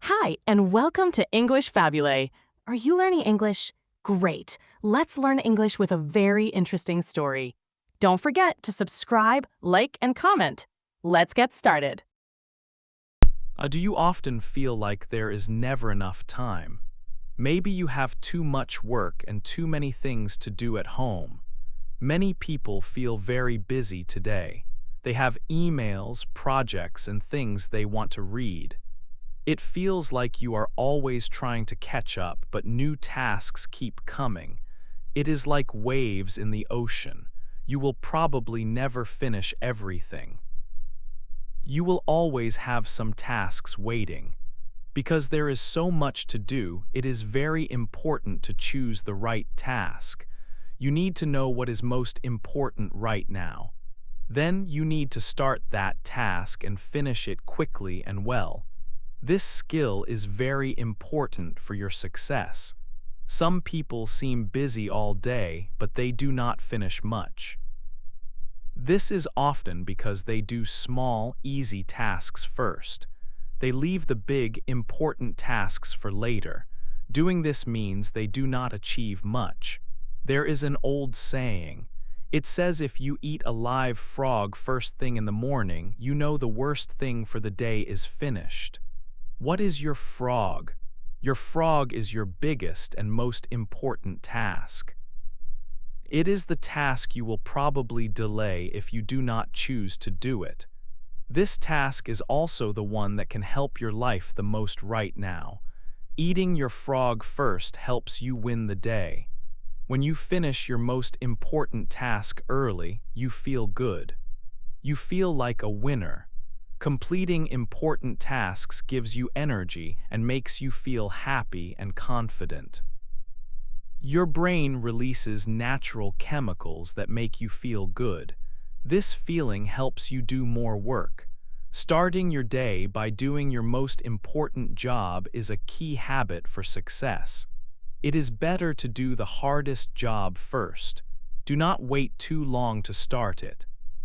Hi, and welcome to English-Fabule. Are you learning English? Great. Let's learn English with a very interesting story. Don't forget to subscribe, like, and comment. Let's get started. Do you often feel like there is never enough time? Maybe you have too much work and too many things to do at home. Many people feel very busy today. They have emails, projects, and things they want to read. It feels like you are always trying to catch up, but new tasks keep coming. It is like waves in the ocean. You will probably never finish everything. You will always have some tasks waiting. Because there is so much to do, it is very important to choose the right task. You need to know what is most important right now. Then you need to start that task and finish it quickly and well. This skill is very important for your success. Some people seem busy all day, but they do not finish much. This is often because they do small, easy tasks first. They leave the big, important tasks for later. Doing this means they do not achieve much. There is an old saying. It says if you eat a live frog first thing in the morning, you know the worst thing for the day is finished. What is your frog? Your frog is your biggest and most important task. It is the task you will probably delay if you do not choose to do it. This task is also the one that can help your life the most right now. Eating your frog first helps you win the day. When you finish your most important task early, you feel good. You feel like a winner. Completing important tasks gives you energy and makes you feel happy and confident. Your brain releases natural chemicals that make you feel good. This feeling helps you do more work. Starting your day by doing your most important job is a key habit for success. It is better to do the hardest job first. Do not wait too long to start it.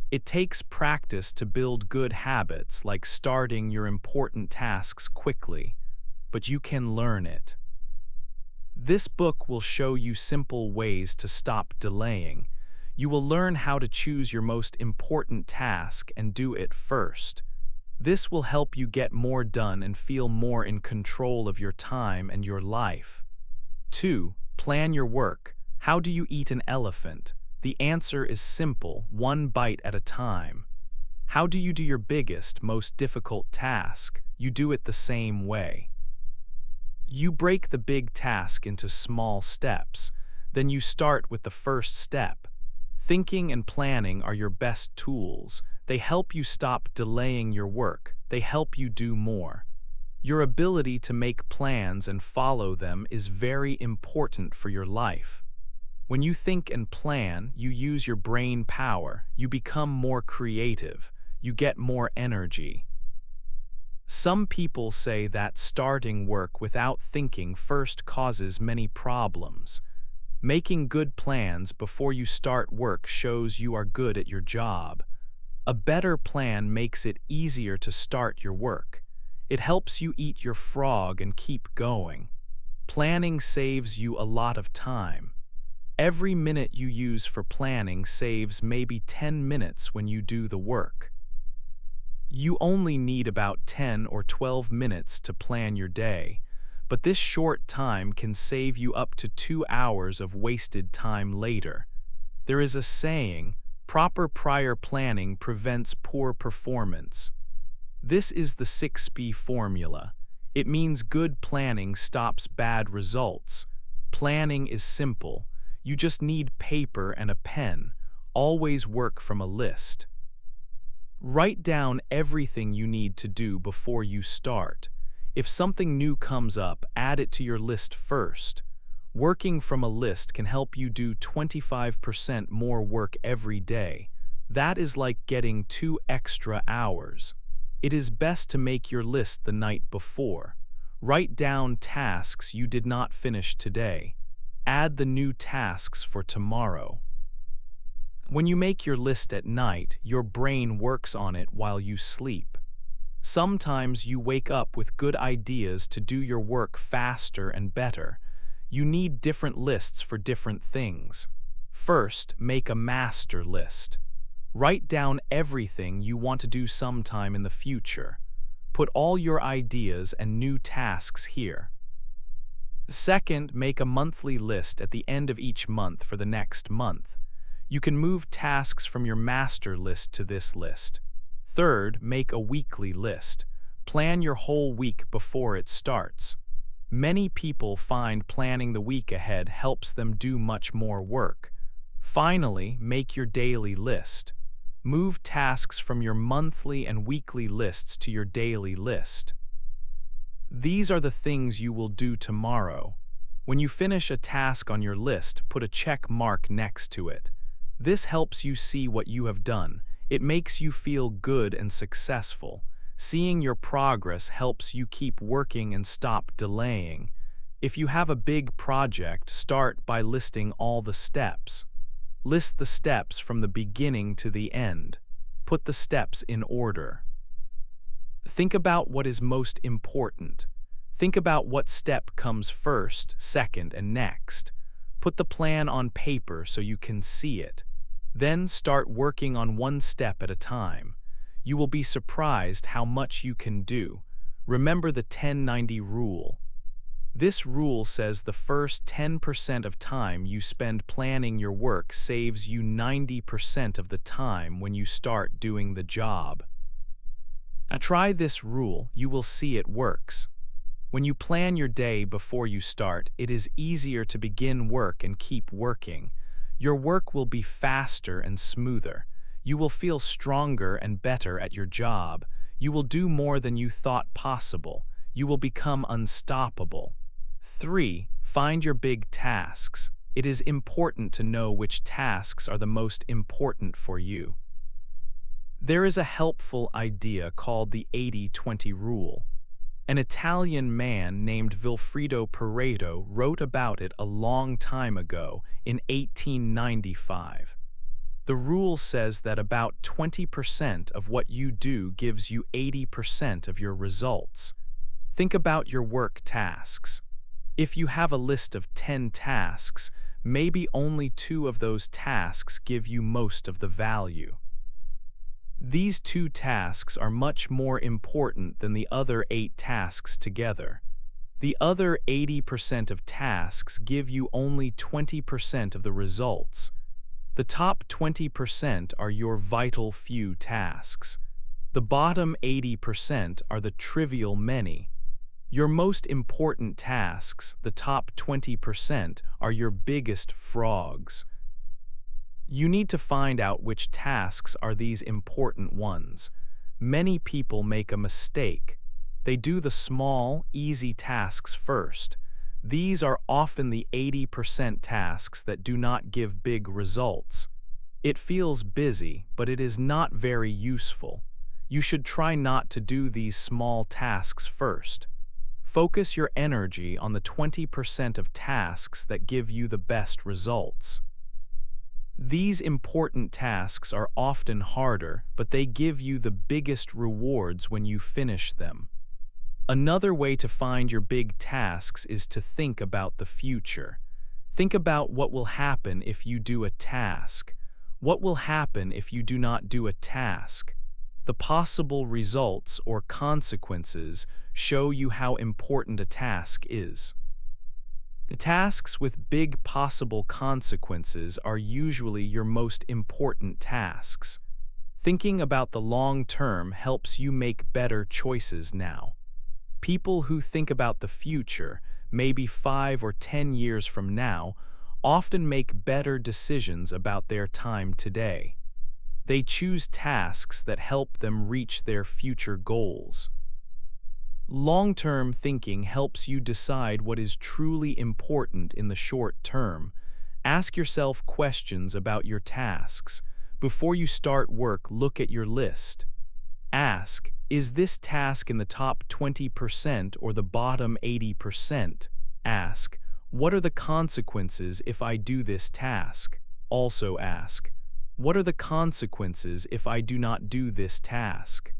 It takes practice to build good habits like starting your important tasks quickly, but you can learn it. This book will show you simple ways to stop delaying. You will learn how to choose your most important task and do it first. This will help you get more done and feel more in control of your time and your life. 2. Plan your work. How do you eat an elephant? The answer is simple, one bite at a time. How do you do your biggest, most difficult task? You do it the same way. You break the big task into small steps. Then you start with the first step. Thinking and planning are your best tools. They help you stop delaying your work. They help you do more. Your ability to make plans and follow them is very important for your life. When you think and plan, you use your brain power. You become more creative. You get more energy. Some people say that starting work without thinking first causes many problems. Making good plans before you start work shows you are good at your job. A better plan makes it easier to start your work. It helps you eat your frog and keep going. Planning saves you a lot of time. Every minute you use for planning saves maybe 10 minutes when you do the work. You only need about 10 or 12 minutes to plan your day, but this short time can save you up to 2 hours of wasted time later. There is a saying, proper prior planning prevents poor performance. This is the 6P formula. It means good planning stops bad results. Planning is simple. You just need paper and a pen. Always work from a list. Write down everything you need to do before you start. If something new comes up, add it to your list first. Working from a list can help you do 25% more work every day. That is like getting 2 extra hours. It is best to make your list the night before. Write down tasks you did not finish today. Add the new tasks for tomorrow. When you make your list at night, your brain works on it while you sleep. Sometimes you wake up with good ideas to do your work faster and better. You need different lists for different things. First, make a master list. Write down everything you want to do sometime in the future. Put all your ideas and new tasks here. Second, make a monthly list at the end of each month for the next month. You can move tasks from your master list to this list. Third, make a weekly list. Plan your whole week before it starts. Many people find planning the week ahead helps them do much more work. Finally, make your daily list. Move tasks from your monthly and weekly lists to your daily list. These are the things you will do tomorrow. When you finish a task on your list, put a check mark next to it. This helps you see what you have done. It makes you feel good and successful. Seeing your progress helps you keep working and stop delaying. If you have a big project, start by listing all the steps. List the steps from the beginning to the end. Put the steps in order. Think about what is most important. Think about what step comes first, second, and next. Put the plan on paper so you can see it. Then start working on one step at a time. You will be surprised how much you can do. Remember the 10-90 rule. This rule says the first 10% of time you spend planning your work saves you 90% of the time when you start doing the job. Now try this rule, you will see it works. When you plan your day before you start, it is easier to begin work and keep working. Your work will be faster and smoother. You will feel stronger and better at your job. You will do more than you thought possible. You will become unstoppable. 3. Find your big tasks. It is important to know which tasks are the most important for you. There is a helpful idea called the 80-20 rule. An Italian man named Vilfredo Pareto wrote about it a long time ago, in 1895. The rule says that about 20% of what you do gives you 80% of your results. Think about your work tasks. If you have a list of 10 tasks, maybe only 2 of those tasks give you most of the value. These 2 tasks are much more important than the other 8 tasks together. The other 80% of tasks give you only 20% of the results. The top 20% are your vital few tasks. The bottom 80% are the trivial many. Your most important tasks, the top 20%, are your biggest frogs. You need to find out which tasks are these important ones. Many people make a mistake. They do the small, easy tasks first. These are often the 80% tasks that do not give big results. It feels busy, but it is not very useful. You should try not to do these small tasks first. Focus your energy on the 20% of tasks that give you the best results. These important tasks are often harder, but they give you the biggest rewards when you finish them. Another way to find your big tasks is to think about the future. Think about what will happen if you do a task. What will happen if you do not do a task? The possible results or consequences show you how important a task is. The tasks with big possible consequences are usually your most important tasks. Thinking about the long term helps you make better choices now. People who think about the future, maybe 5 or 10 years from now, often make better decisions about their time today. They choose tasks that help them reach their future goals. Long-term thinking helps you decide what is truly important in the short term. Ask yourself questions about your tasks. Before you start work, look at your list. Ask, is this task in the top 20% or the bottom 80%? Ask, what are the consequences if I do this task? Also ask, what are the consequences if I do not do this task?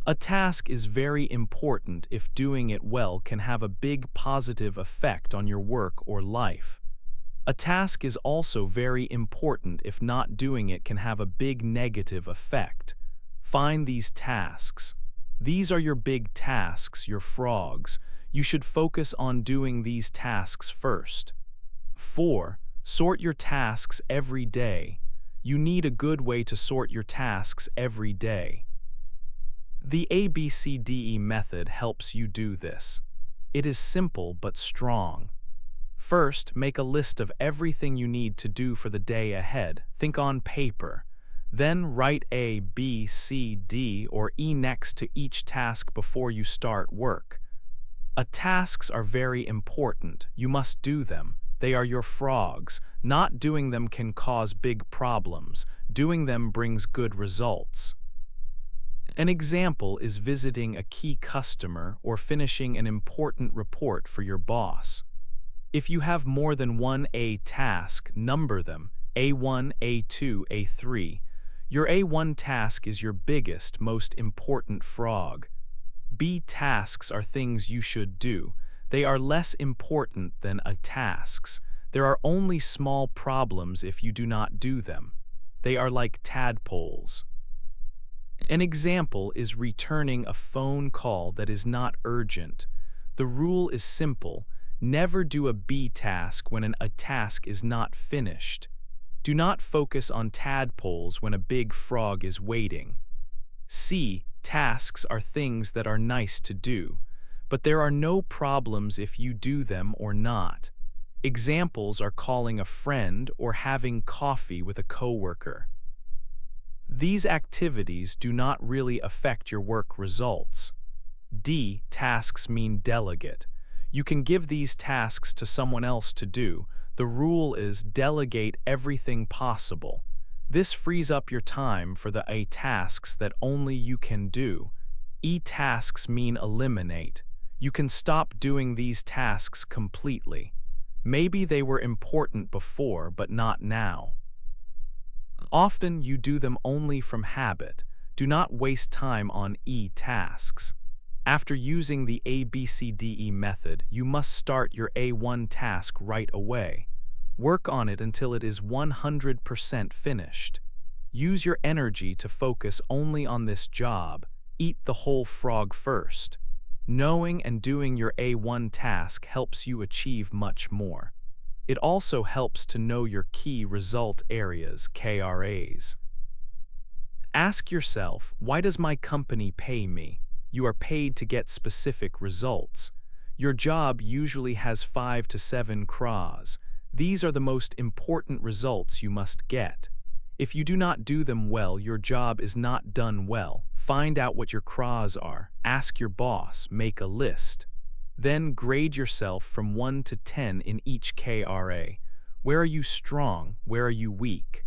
A task is very important if doing it well can have a big positive effect on your work or life. A task is also very important if not doing it can have a big negative effect. Find these tasks. These are your big tasks, your frogs. You should focus on doing these tasks first. 4. Sort your tasks every day. You need a good way to sort your tasks every day. The ABCDE method helps you do this. It is simple but strong. First, make a list of everything you need to do for the day ahead. Think on paper. Then write A, B, C, D, or E next to each task before you start work. Tasks are very important. You must do them. They are your frogs. Not doing them can cause big problems. Doing them brings good results. An example is visiting a key customer or finishing an important report for your boss. If you have more than one A task, number them, A1, A2, A3. Your A1 task is your biggest, most important frog. B tasks are things you should do. They are less important than A tasks. There are only small problems if you do not do them. They are like tadpoles. An example is returning a phone call that is not urgent. The rule is simple. Never do a B task when A task is not finished. Do not focus on tadpoles when a big frog is waiting. C tasks are things that are nice to do, but there are no problems if you do them or not. Examples are calling a friend or having coffee with a coworker. These activities do not really affect your work results. D tasks mean delegate. You can give these tasks to someone else to do. The rule is delegate everything possible. This frees up your time for the A tasks that only you can do. E tasks mean eliminate. You can stop doing these tasks completely. Maybe they were important before, but not now. Often you do them only from habit. Do not waste time on E tasks. After using the ABCDE method, you must start your A1 task right away. Work on it until it is 100% finished. Use your energy to focus only on this job. Eat the whole frog first. Knowing and doing your A1 task helps you achieve much more. It also helps to know your key result areas, KRAs. Ask yourself, why does my company pay me? You are paid to get specific results. Your job usually has 5 to 7 CRAs. These are the most important results you must get. If you do not do them well, your job is not done well. Find out what your CRAs are. Ask your boss. Make a list. Then grade yourself from 1 to 10 in each KRA. Where are you strong? Where are you weak?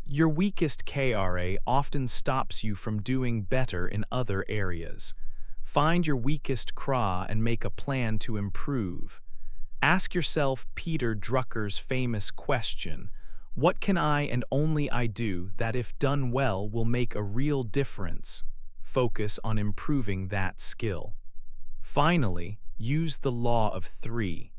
Your weakest KRA often stops you from doing better in other areas. Find your weakest CRA and make a plan to improve. Ask yourself Peter Drucker's famous question, what can I and only I do that if done well will make a real difference? Focus on improving that skill. Finally, use the law of 3.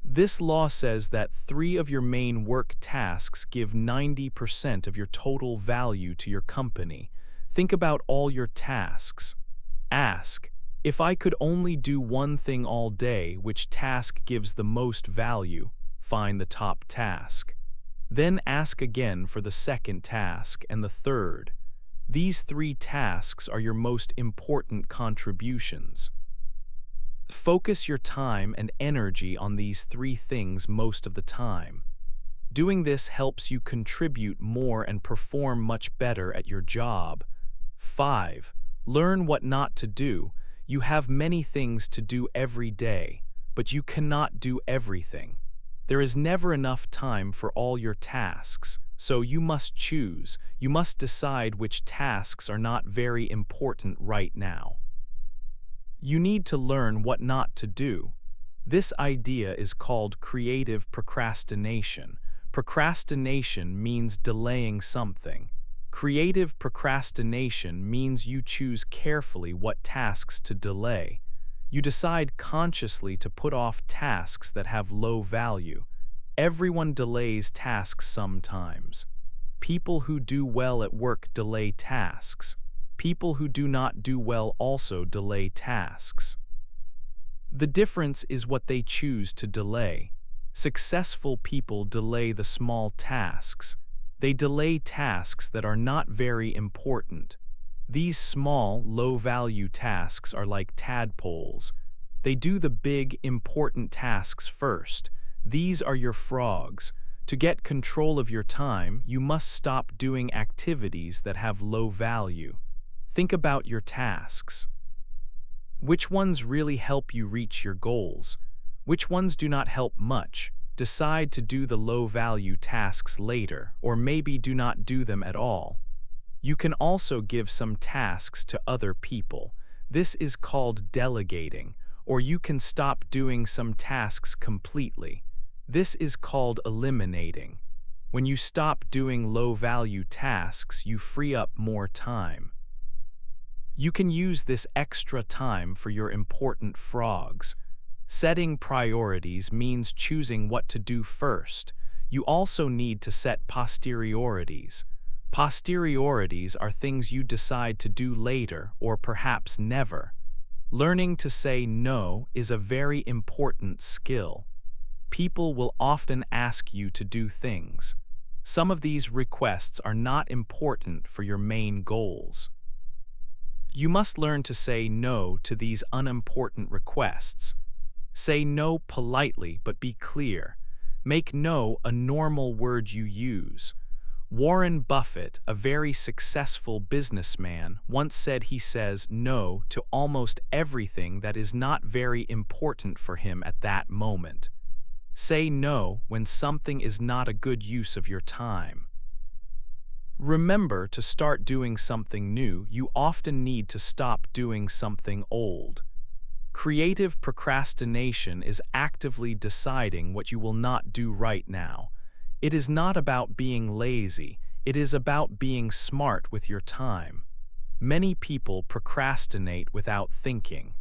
This law says that 3 of your main work tasks give 90% of your total value to your company. Think about all your tasks. Ask, if I could only do one thing all day, which task gives the most value? Find the top task. Then ask again for the second task and the third. These 3 tasks are your most important contributions. Focus your time and energy on these 3 things most of the time. Doing this helps you contribute more and perform much better at your job. 5. Learn what not to do. You have many things to do every day, but you cannot do everything. There is never enough time for all your tasks, so you must choose. You must decide which tasks are not very important right now. You need to learn what not to do. This idea is called creative procrastination. Procrastination means delaying something. Creative procrastination means you choose carefully what tasks to delay. You decide consciously to put off tasks that have low value. Everyone delays tasks sometimes. People who do well at work delay tasks. People who do not do well also delay tasks. The difference is what they choose to delay. Successful people delay the small tasks. They delay tasks that are not very important. These small, low-value tasks are like tadpoles. They do the big, important tasks first. These are your frogs. To get control of your time, you must stop doing activities that have low value. Think about your tasks. Which ones really help you reach your goals? Which ones do not help much? Decide to do the low-value tasks later, or maybe do not do them at all. You can also give some tasks to other people. This is called delegating, or you can stop doing some tasks completely. This is called eliminating. When you stop doing low-value tasks, you free up more time. You can use this extra time for your important frogs. Setting priorities means choosing what to do first. You also need to set posteriorities. Posteriorities are things you decide to do later or perhaps never. Learning to say no is a very important skill. People will often ask you to do things. Some of these requests are not important for your main goals. You must learn to say no to these unimportant requests. Say no politely, but be clear. Make no a normal word you use. Warren Buffett, a very successful businessman, once said he says no to almost everything that is not very important for him at that moment. Say no when something is not a good use of your time. Remember, to start doing something new, you often need to stop doing something old. Creative procrastination is actively deciding what you will not do right now. It is not about being lazy, it is about being smart with your time. Many people procrastinate without thinking.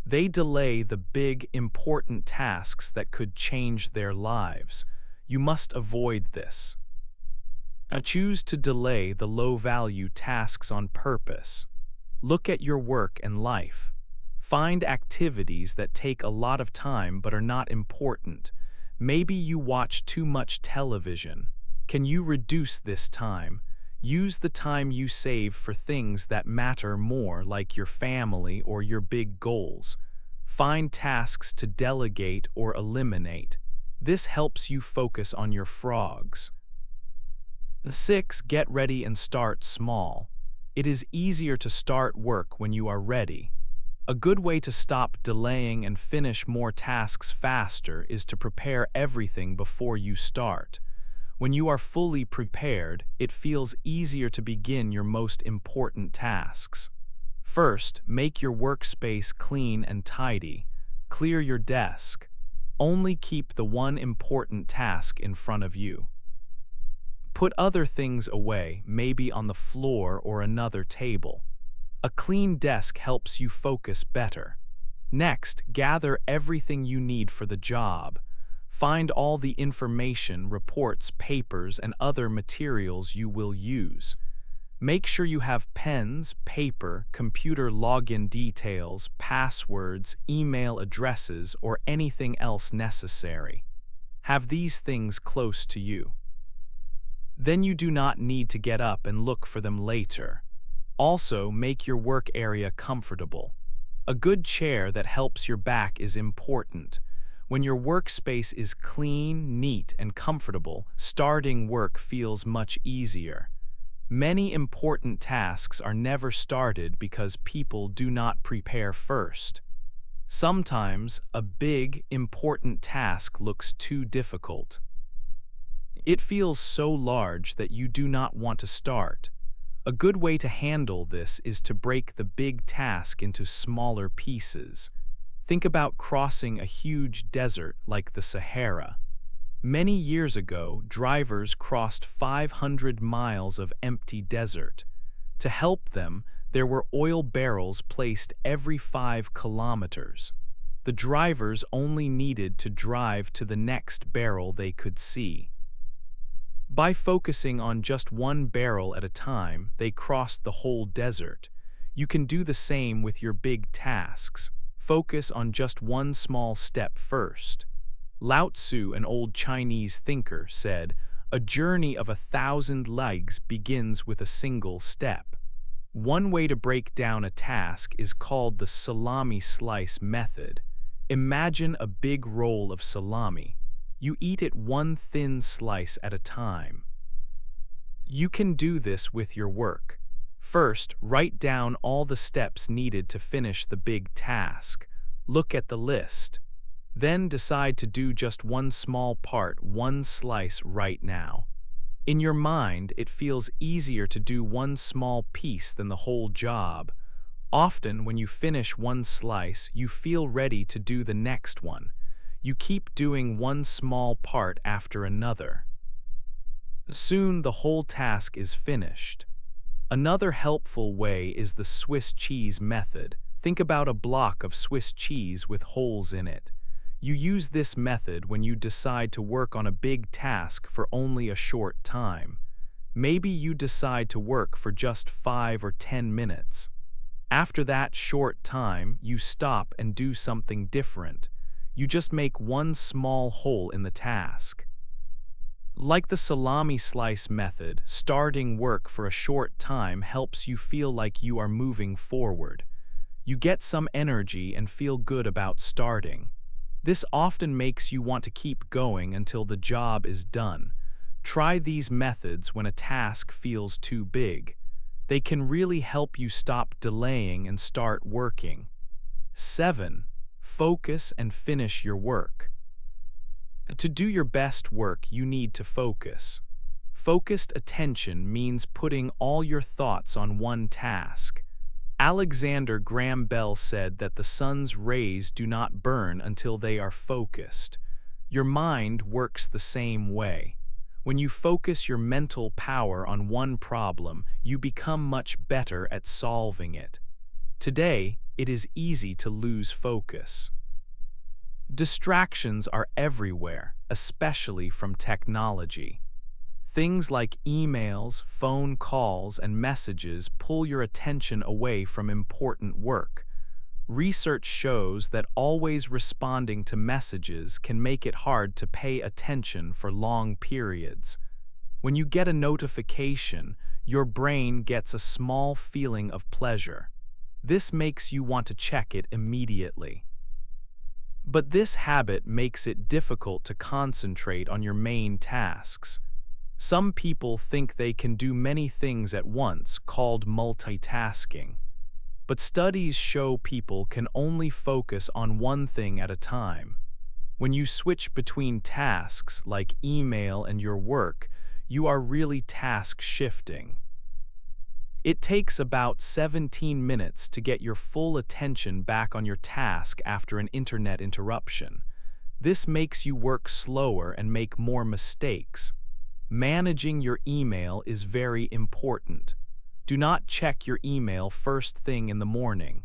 They delay the big, important tasks that could change their lives. You must avoid this. Choose to delay the low-value tasks on purpose. Look at your work and life. Find activities that take a lot of time but are not important. Maybe you watch too much television. Can you reduce this time? Use the time you save for things that matter more, like your family or your big goals. Find tasks to delegate or eliminate. This helps you focus on your frogs. 6. Get ready and start small. It is easier to start work when you are ready. A good way to stop delaying and finish more tasks faster is to prepare everything before you start. When you are fully prepared, it feels easier to begin your most important tasks. First, make your workspace clean and tidy. Clear your desk. Only keep the one important task in front of you. Put other things away, maybe on the floor or another table. A clean desk helps you focus better. Next, gather everything you need for the job. Find all the information, reports, papers, and other materials you will use. Make sure you have pens, paper, computer login details, passwords, email addresses, or anything else necessary. Have these things close to you. Then you do not need to get up and look for them later. Also, make your work area comfortable. A good chair that helps your back is important. When your workspace is clean, neat, and comfortable, starting work feels much easier. Many important tasks are never started because people do not prepare first. Sometimes, a big, important task looks too difficult. It feels so large that you do not want to start. A good way to handle this is to break the big task into smaller pieces. Think about crossing a huge desert like the Sahara. Many years ago, drivers crossed 500 miles of empty desert. To help them, there were oil barrels placed every 5 kilometers. The drivers only needed to drive to the next barrel they could see. By focusing on just one barrel at a time, they crossed the whole desert. You can do the same with your big tasks. Focus on just one small step first. Lao Tzu, an old Chinese thinker, said, "A journey of 1,000 leagues begins with a single step." One way to break down a task is called the salami slice method. Imagine a big roll of salami. You eat it one thin slice at a time. You can do this with your work. First, write down all the steps needed to finish the big task. Look at the list. Then decide to do just one small part, one slice right now. In your mind, it feels easier to do one small piece than the whole job. Often, when you finish one slice, you feel ready to do the next one. You keep doing one small part after another. Soon, the whole task is finished. Another helpful way is the Swiss cheese method. Think about a block of Swiss cheese with holes in it. You use this method when you decide to work on a big task for only a short time. Maybe you decide to work for just 5 or 10 minutes. After that short time, you stop and do something different. You just make one small hole in the task. Like the salami slice method, starting work for a short time helps you feel like you are moving forward. You get some energy and feel good about starting. This often makes you want to keep going until the job is done. Try these methods when a task feels too big. They can really help you stop delaying and start working. 7. Focus and finish your work. To do your best work, you need to focus. Focused attention means putting all your thoughts on one task. Alexander Graham Bell said that the sun's rays do not burn until they are focused. Your mind works the same way. When you focus your mental power on one problem, you become much better at solving it. Today, it is easy to lose focus. Distractions are everywhere, especially from technology. Things like emails, phone calls, and messages pull your attention away from important work. Research shows that always responding to messages can make it hard to pay attention for long periods. When you get a notification, your brain gets a small feeling of pleasure. This makes you want to check it immediately. But this habit makes it difficult to concentrate on your main tasks. Some people think they can do many things at once, called multitasking. But studies show people can only focus on one thing at a time. When you switch between tasks, like email and your work, you are really task shifting. It takes about 17 minutes to get your full attention back on your task after an internet interruption. This makes you work slower and make more mistakes. Managing your email is very important. Do not check your email first thing in the morning.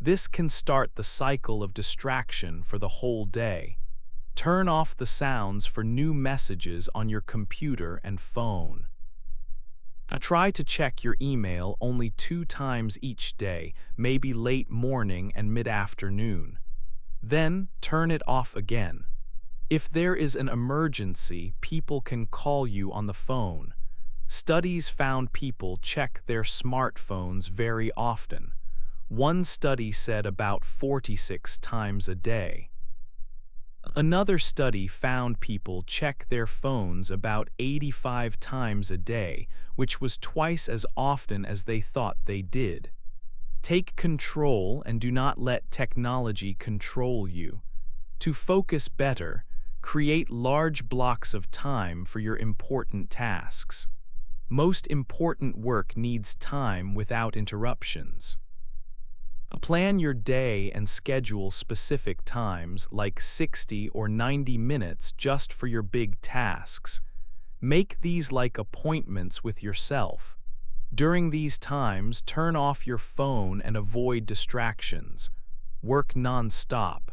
This can start the cycle of distraction for the whole day. Turn off the sounds for new messages on your computer and phone. Try to check your email only 2 times each day, maybe late morning and mid-afternoon. Then turn it off again. If there is an emergency, people can call you on the phone. Studies found people check their smartphones very often. One study said about 46 times a day. Another study found people check their phones about 85 times a day, which was twice as often as they thought they did. Take control and do not let technology control you. To focus better, create large blocks of time for your important tasks. Most important work needs time without interruptions. Plan your day and schedule specific times like 60 or 90 minutes just for your big tasks. Make these like appointments with yourself. During these times, turn off your phone and avoid distractions. Work non-stop.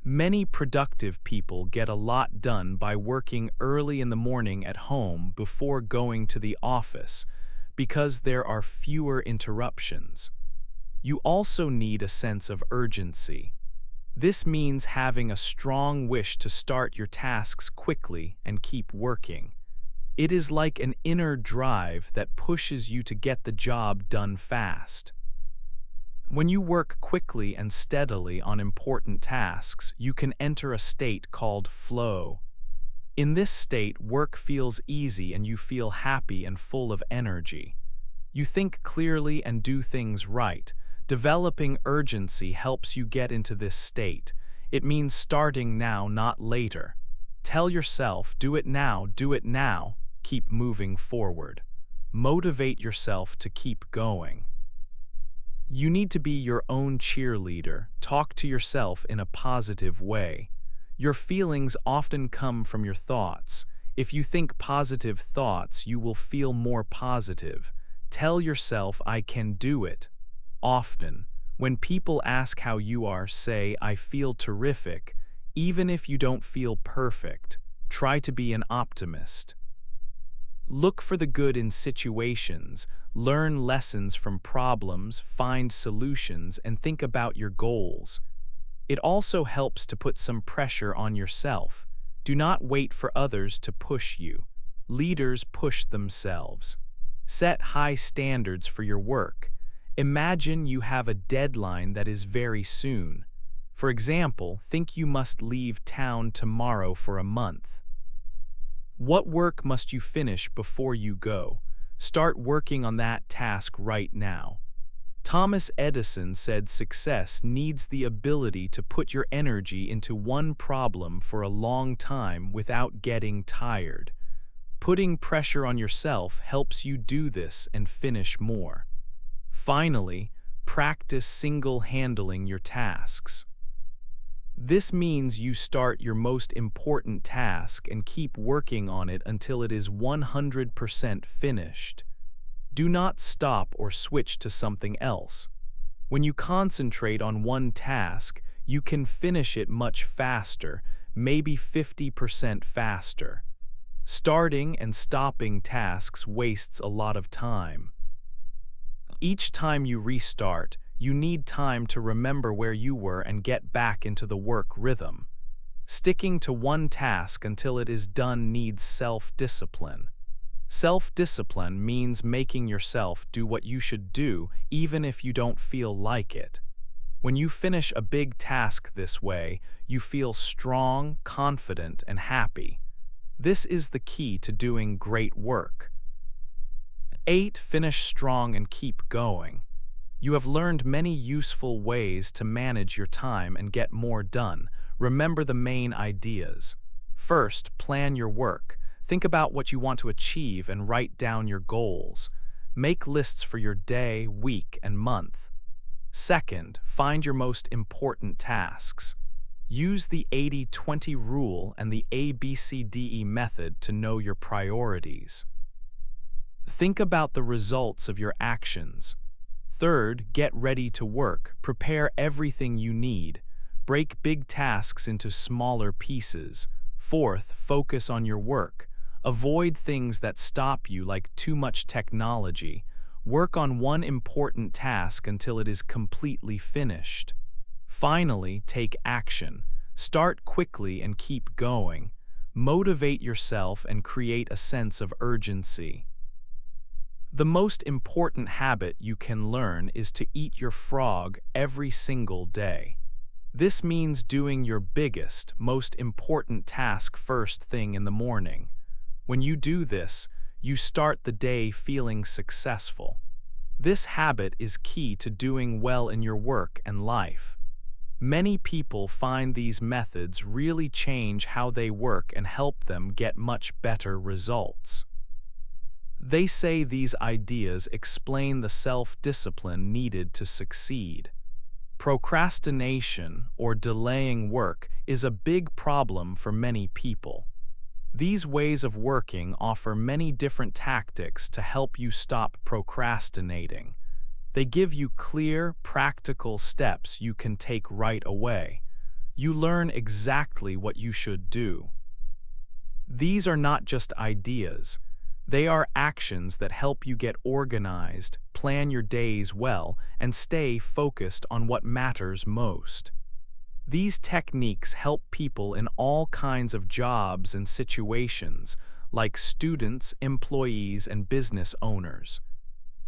Many productive people get a lot done by working early in the morning at home before going to the office because there are fewer interruptions. You also need a sense of urgency. This means having a strong wish to start your tasks quickly and keep working. It is like an inner drive that pushes you to get the job done fast. When you work quickly and steadily on important tasks, you can enter a state called flow. In this state, work feels easy and you feel happy and full of energy. You think clearly and do things right. Developing urgency helps you get into this state. It means starting now, not later. Tell yourself, do it now, keep moving forward. Motivate yourself to keep going. You need to be your own cheerleader. Talk to yourself in a positive way. Your feelings often come from your thoughts. If you think positive thoughts, you will feel more positive. Tell yourself, I can do it. Often, when people ask how you are, say, I feel terrific. Even if you don't feel perfect, try to be an optimist. Look for the good in situations, learn lessons from problems, find solutions, and think about your goals. It also helps to put some pressure on yourself. Do not wait for others to push you. Leaders push themselves. Set high standards for your work. Imagine you have a deadline that is very soon. For example, think you must leave town tomorrow for a month. What work must you finish before you go? Start working on that task right now. Thomas Edison said success needs the ability to put your energy into one problem for a long time without getting tired. Putting pressure on yourself helps you do this and finish more. Finally, practice single-handling your tasks. This means you start your most important task and keep working on it until it is 100% finished. Do not stop or switch to something else. When you concentrate on one task, you can finish it much faster, maybe 50% faster. Starting and stopping tasks wastes a lot of time. Each time you restart, you need time to remember where you were and get back into the work rhythm. Sticking to one task until it is done needs self-discipline. Self-discipline means making yourself do what you should do even if you don't feel like it. When you finish a big task this way, you feel strong, confident, and happy. This is the key to doing great work. 8. Finish strong and keep going. You have learned many useful ways to manage your time and get more done. Remember the main ideas. First, plan your work. Think about what you want to achieve and write down your goals. Make lists for your day, week, and month. Second, find your most important tasks. Use the 80-20 rule and the ABCDE method to know your priorities. Think about the results of your actions. Third, get ready to work. Prepare everything you need. Break big tasks into smaller pieces. Fourth, focus on your work. Avoid things that stop you, like too much technology. Work on one important task until it is completely finished. Finally, take action. Start quickly and keep going. Motivate yourself and create a sense of urgency. The most important habit you can learn is to eat your frog every single day. This means doing your biggest, most important task first thing in the morning. When you do this, you start the day feeling successful. This habit is key to doing well in your work and life. Many people find these methods really change how they work and help them get much better results. They say these ideas explain the self-discipline needed to succeed. Procrastination, or delaying work, is a big problem for many people. These ways of working offer many different tactics to help you stop procrastinating. They give you clear, practical steps you can take right away. You learn exactly what you should do. These are not just ideas. They are actions that help you get organized, plan your days well, and stay focused on what matters most. These techniques help people in all kinds of jobs and situations, like students, employees, and business owners.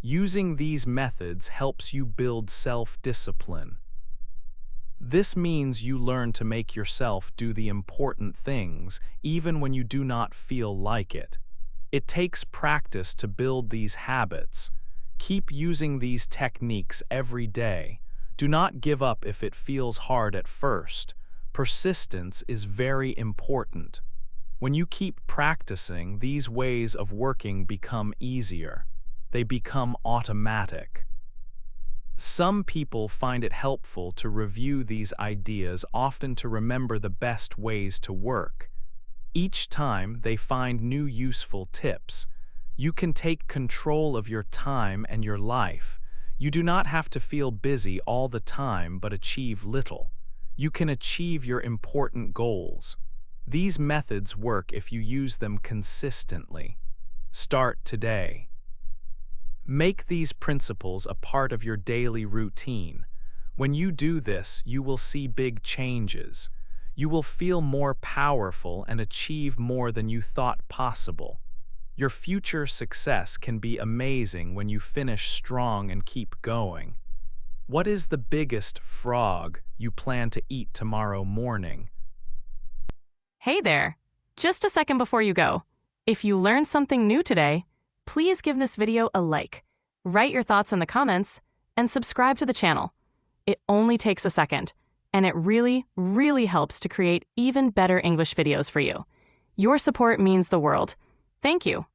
Using these methods helps you build self-discipline. This means you learn to make yourself do the important things, even when you do not feel like it. It takes practice to build these habits. Keep using these techniques every day. Do not give up if it feels hard at first. Persistence is very important. When you keep practicing, these ways of working become easier. They become automatic. Some people find it helpful to review these ideas, often to remember the best ways to work. Each time they find new useful tips. You can take control of your time and your life. You do not have to feel busy all the time but achieve little. You can achieve your important goals. These methods work if you use them consistently. Start today. Make these principles a part of your daily routine. When you do this, you will see big changes. You will feel more powerful and achieve more than you thought possible. Your future success can be amazing when you finish strong and keep going. What is the biggest frog you plan to eat tomorrow morning? Hey there! Just a second before you go. If you learned something new today, please give this video a like, write your thoughts in the comments, and subscribe to the channel. It only takes a second, and it really, really helps to create even better English videos for you. Your support means the world. Thank you.